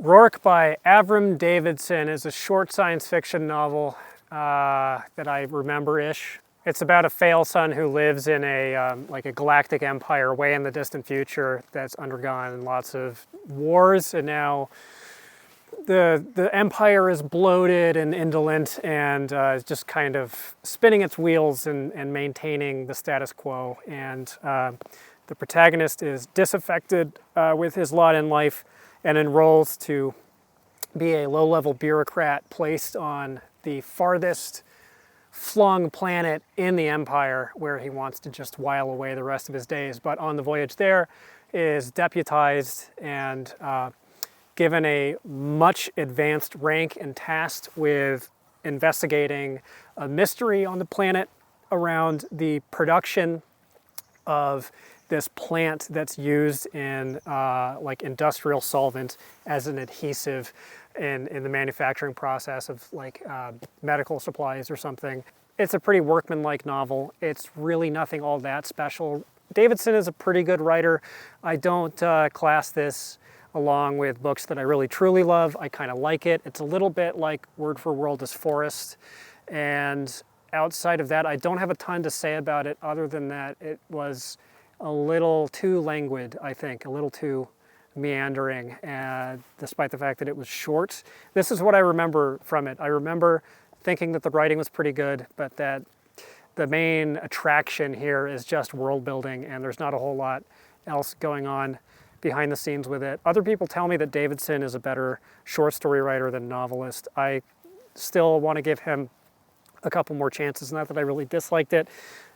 Rork by Avram Davidson is a short science fiction novel that I remember-ish. It's about a fail son who lives in like a galactic empire way in the distant future that's undergone lots of wars, and now the empire is bloated and indolent and is just kind of spinning its wheels and maintaining the status quo. And the protagonist is disaffected with his lot in life and enrolls to be a low-level bureaucrat placed on the farthest flung planet in the empire where he wants to just while away the rest of his days. But on the voyage there is deputized and given a much advanced rank and tasked with investigating a mystery on the planet around the production of this plant that's used in like industrial solvent as an adhesive in the manufacturing process of like medical supplies or something. It's a pretty workmanlike novel. It's really nothing all that special. Davidson is a pretty good writer. I don't class this along with books that I really truly love. I kind of like it. It's a little bit like Word for World is Forest. And outside of that, I don't have a ton to say about it other than that it was a little too languid, I think, a little too meandering, despite the fact that it was short. This is what I remember from it. I remember thinking that the writing was pretty good, but that the main attraction here is just world building, and there's not a whole lot else going on behind the scenes with it. Other people tell me that Davidson is a better short story writer than novelist. I still want to give him a couple more chances. Not that I really disliked it,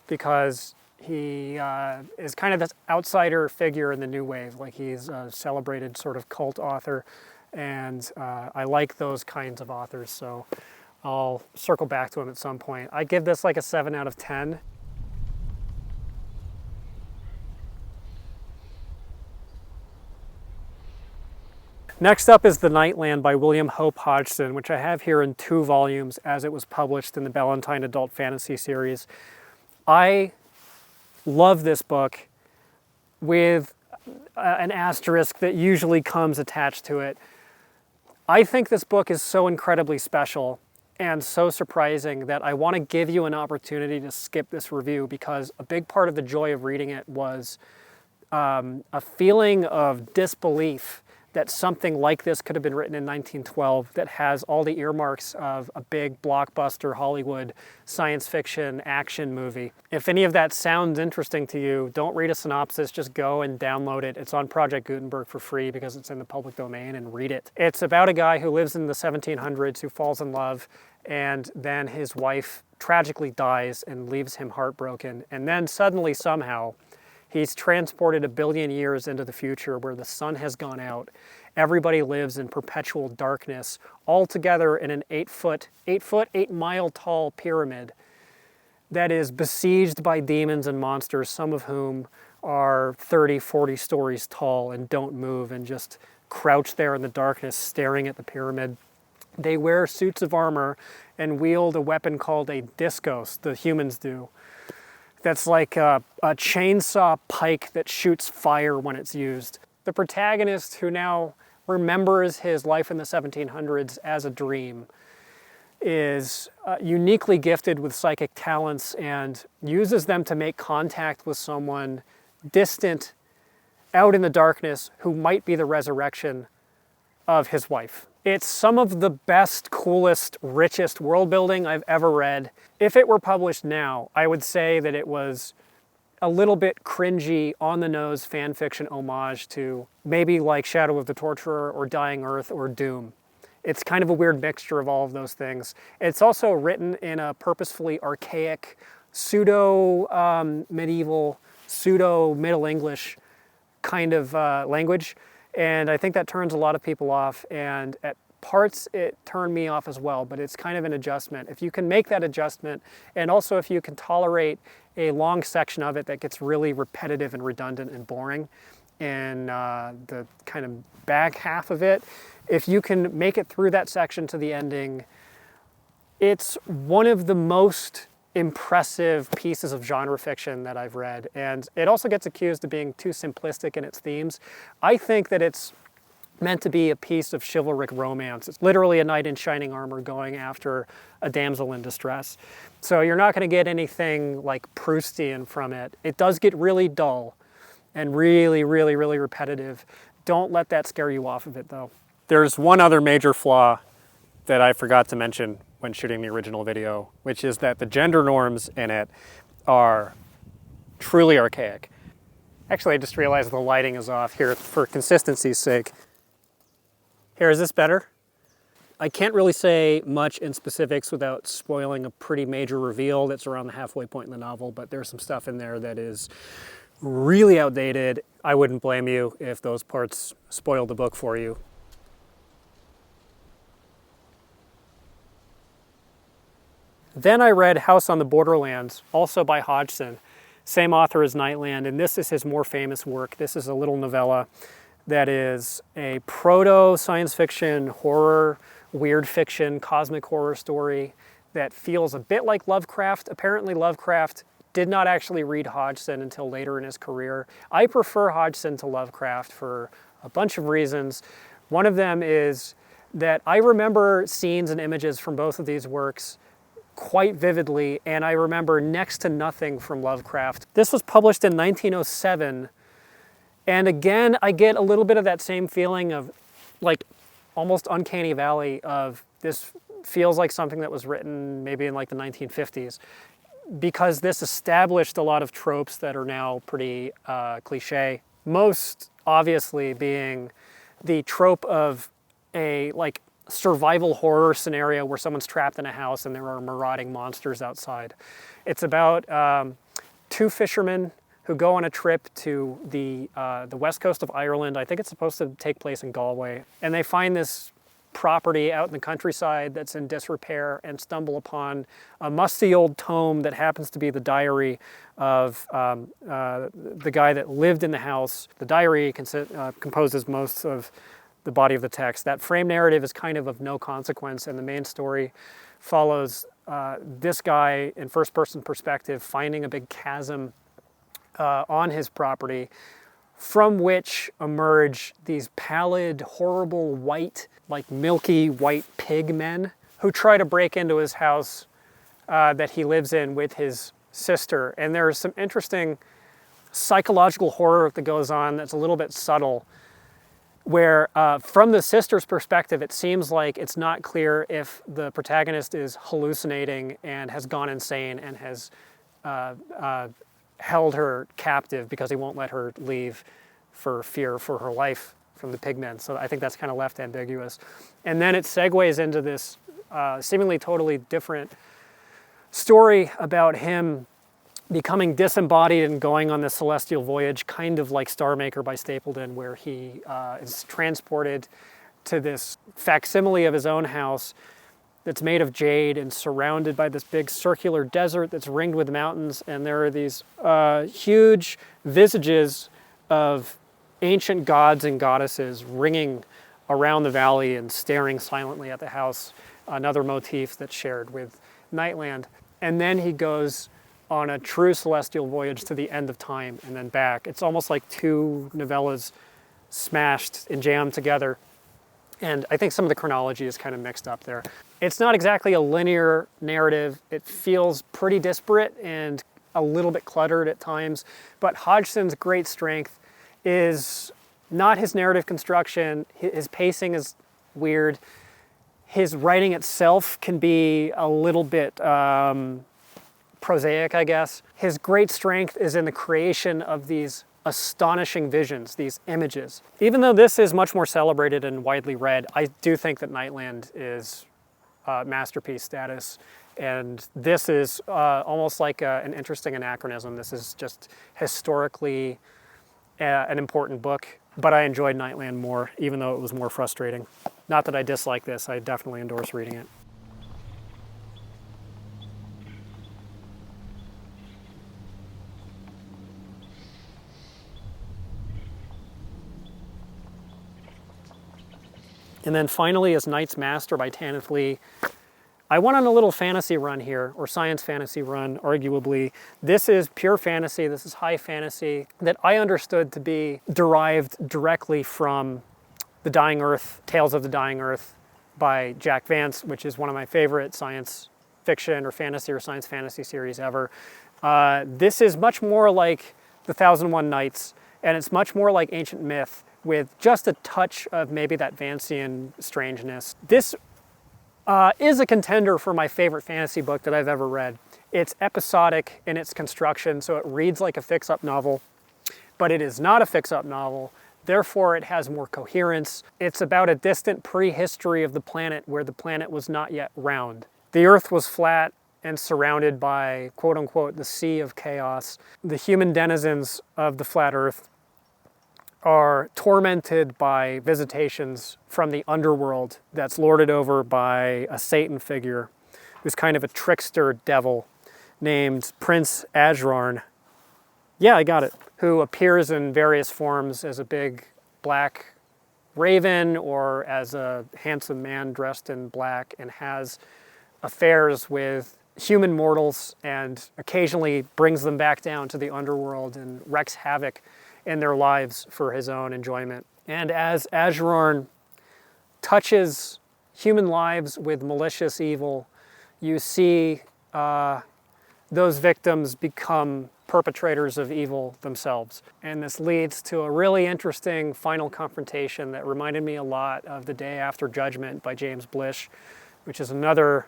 because he is kind of this outsider figure in the new wave. Like, he's a celebrated sort of cult author, and I like those kinds of authors, so I'll circle back to him at some point. I give this like a 7 out of 10. Next up is The Nightland by William Hope Hodgson, which I have here in 2 volumes as it was published in the Ballantine Adult Fantasy series. I love this book with an asterisk that usually comes attached to it. I think this book is so incredibly special and so surprising that I want to give you an opportunity to skip this review, because a big part of the joy of reading it was a feeling of disbelief that something like this could have been written in 1912, that has all the earmarks of a big blockbuster Hollywood science fiction action movie. If any of that sounds interesting to you, don't read a synopsis, just go and download it. It's on Project Gutenberg for free because it's in the public domain, and read it. It's about a guy who lives in the 1700s who falls in love, and then his wife tragically dies and leaves him heartbroken. And then suddenly, somehow, he's transported 1 billion years into the future where the sun has gone out. Everybody lives in perpetual darkness, all together in an 8 mile tall pyramid that is besieged by demons and monsters, some of whom are 30, 40 stories tall and don't move and just crouch there in the darkness staring at the pyramid. They wear suits of armor and wield a weapon called a discos, the humans do. That's like a chainsaw pike that shoots fire when it's used. The protagonist, who now remembers his life in the 1700s as a dream, is uniquely gifted with psychic talents and uses them to make contact with someone distant out in the darkness who might be the resurrection of his wife. It's some of the best, coolest, richest world building I've ever read. If it were published now, I would say that it was a little bit cringy, on-the-nose fan fiction homage to maybe like Shadow of the Torturer or Dying Earth or Doom. It's kind of a weird mixture of all of those things. It's also written in a purposefully archaic, pseudo-medieval, pseudo-Middle English kind of language. And I think that turns a lot of people off, and at parts it turned me off as well, but it's kind of an adjustment. If you can make that adjustment, and also if you can tolerate a long section of it that gets really repetitive and redundant and boring, in the kind of back half of it, if you can make it through that section to the ending, it's one of the most impressive pieces of genre fiction that I've read. And it also gets accused of being too simplistic in its themes. I think that it's meant to be a piece of chivalric romance. It's literally a knight in shining armor going after a damsel in distress. So you're not going to get anything like Proustian from it. It does get really dull and really, really, really repetitive. Don't let that scare you off of it, though. There's one other major flaw that I forgot to mention when shooting the original video, which is that the gender norms in it are truly archaic. Actually, I just realized the lighting is off here for consistency's sake. Here, is this better? I can't really say much in specifics without spoiling a pretty major reveal that's around the halfway point in the novel, but there's some stuff in there that is really outdated. I wouldn't blame you if those parts spoiled the book for you. Then I read House on the Borderlands, also by Hodgson, same author as Nightland, and this is his more famous work. This is a little novella that is a proto-science fiction, horror, weird fiction, cosmic horror story that feels a bit like Lovecraft. Apparently Lovecraft did not actually read Hodgson until later in his career. I prefer Hodgson to Lovecraft for a bunch of reasons. One of them is that I remember scenes and images from both of these works quite vividly, and I remember next to nothing from Lovecraft. This was published in 1907, and again, I get a little bit of that same feeling of like almost uncanny valley of this feels like something that was written maybe in like the 1950s, because this established a lot of tropes that are now pretty cliche. Most obviously being the trope of a like survival horror scenario where someone's trapped in a house and there are marauding monsters outside. It's about two fishermen who go on a trip to the west coast of Ireland. I think it's supposed to take place in Galway. And they find this property out in the countryside that's in disrepair and stumble upon a musty old tome that happens to be the diary of the guy that lived in the house. The diary composes most of the body of the text. That frame narrative is kind of no consequence, and the main story follows this guy in first-person perspective finding a big chasm on his property, from which emerge these pallid, horrible, white, like milky white pig men who try to break into his house that he lives in with his sister. And there's some interesting psychological horror that goes on that's a little bit subtle, where from the sister's perspective, it seems like it's not clear if the protagonist is hallucinating and has gone insane and has held her captive because he won't let her leave for fear for her life from the pigmen. So I think that's kind of left ambiguous. And then it segues into this seemingly totally different story about him becoming disembodied and going on this celestial voyage, kind of like Star Maker by Stapleton, where he is transported to this facsimile of his own house that's made of jade and surrounded by this big circular desert that's ringed with mountains. And there are these huge visages of ancient gods and goddesses ringing around the valley and staring silently at the house, another motif that's shared with Nightland. And then he goes on a true celestial voyage to the end of time and then back. It's almost like two novellas smashed and jammed together. And I think some of the chronology is kind of mixed up there. It's not exactly a linear narrative. It feels pretty disparate and a little bit cluttered at times, but Hodgson's great strength is not his narrative construction. His pacing is weird. His writing itself can be a little bit prosaic, I guess. His great strength is in the creation of these astonishing visions, these images. Even though this is much more celebrated and widely read, I do think that Nightland is masterpiece status. And this is almost like an interesting anachronism. This is just historically an important book, but I enjoyed Nightland more, even though it was more frustrating. Not that I dislike this, I definitely endorse reading it. And then finally is Knight's Master by Tanith. I went on a little fantasy run here, or science fantasy run, arguably. This is pure fantasy, this is high fantasy that I understood to be derived directly from The Dying Earth, Tales of the Dying Earth by Jack Vance, which is one of my favorite science fiction or fantasy or science fantasy series ever. This is much more like The 1001 Nights, and it's much more like ancient myth with just a touch of maybe that Vancian strangeness. This is a contender for my favorite fantasy book that I've ever read. It's episodic in its construction, so it reads like a fix-up novel, but it is not a fix-up novel. Therefore, it has more coherence. It's about a distant prehistory of the planet where the planet was not yet round. The Earth was flat and surrounded by, quote unquote, the sea of chaos. The human denizens of the flat Earth are tormented by visitations from the underworld that's lorded over by a Satan figure who's kind of a trickster devil named Prince Ajrarn. Yeah, I got it. Who appears in various forms as a big black raven or as a handsome man dressed in black and has affairs with human mortals and occasionally brings them back down to the underworld and wreaks havoc in their lives for his own enjoyment. And as Ajrarn touches human lives with malicious evil, you see those victims become perpetrators of evil themselves. And this leads to a really interesting final confrontation that reminded me a lot of The Day After Judgment by James Blish, which is another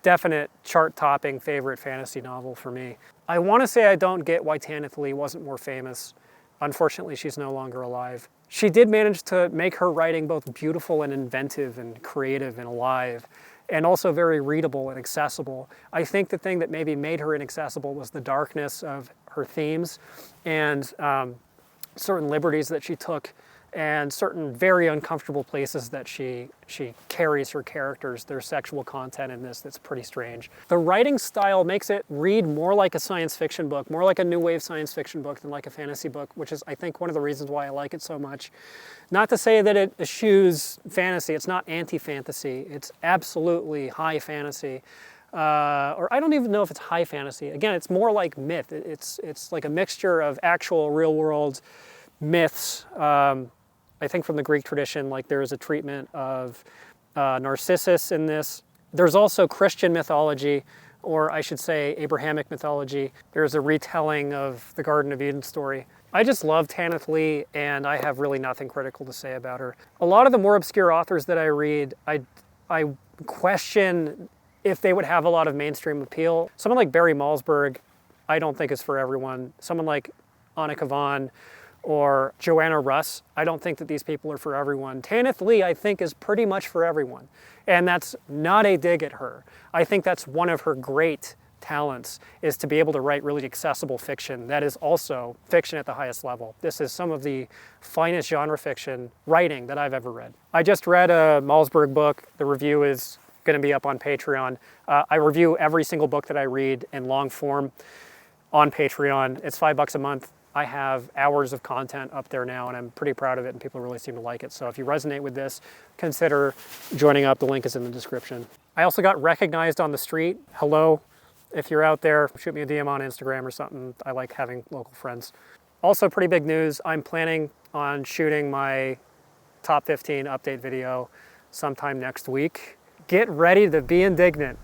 definite chart-topping favorite fantasy novel for me. I want to say I don't get why Tanith Lee wasn't more famous. Unfortunately, she's no longer alive. She did manage to make her writing both beautiful and inventive and creative and alive, and also very readable and accessible. I think the thing that maybe made her inaccessible was the darkness of her themes and certain liberties that she took and certain very uncomfortable places that she carries her characters. There's sexual content in this that's pretty strange. The writing style makes it read more like a science fiction book, more like a new wave science fiction book than like a fantasy book, which is, I think, one of the reasons why I like it so much. Not to say that it eschews fantasy, it's not anti-fantasy, it's absolutely high fantasy. Or I don't even know if it's high fantasy. Again, it's more like myth. It's like a mixture of actual real world myths. I think from the Greek tradition, like there is a treatment of Narcissus in this. There's also Christian mythology, or I should say Abrahamic mythology. There's a retelling of the Garden of Eden story. I just love Tanith Lee, and I have really nothing critical to say about her. A lot of the more obscure authors that I read, I question if they would have a lot of mainstream appeal. Someone like Barry Malzberg, I don't think is for everyone. Someone like Annika Vaughn, or Joanna Russ, I don't think that these people are for everyone. Tanith Lee, I think, is pretty much for everyone. And that's not a dig at her. I think that's one of her great talents, is to be able to write really accessible fiction that is also fiction at the highest level. This is some of the finest genre fiction writing that I've ever read. I just read a Malzberg book. The review is going to be up on Patreon. I review every single book that I read in long form on Patreon. It's $5 a month. I have hours of content up there now, and I'm pretty proud of it, and people really seem to like it. So if you resonate with this, consider joining up. The link is in the description. I also got recognized on the street. Hello, if you're out there, shoot me a DM on Instagram or something. I like having local friends. Also, pretty big news. I'm planning on shooting my top 15 update video sometime next week. Get ready to be indignant.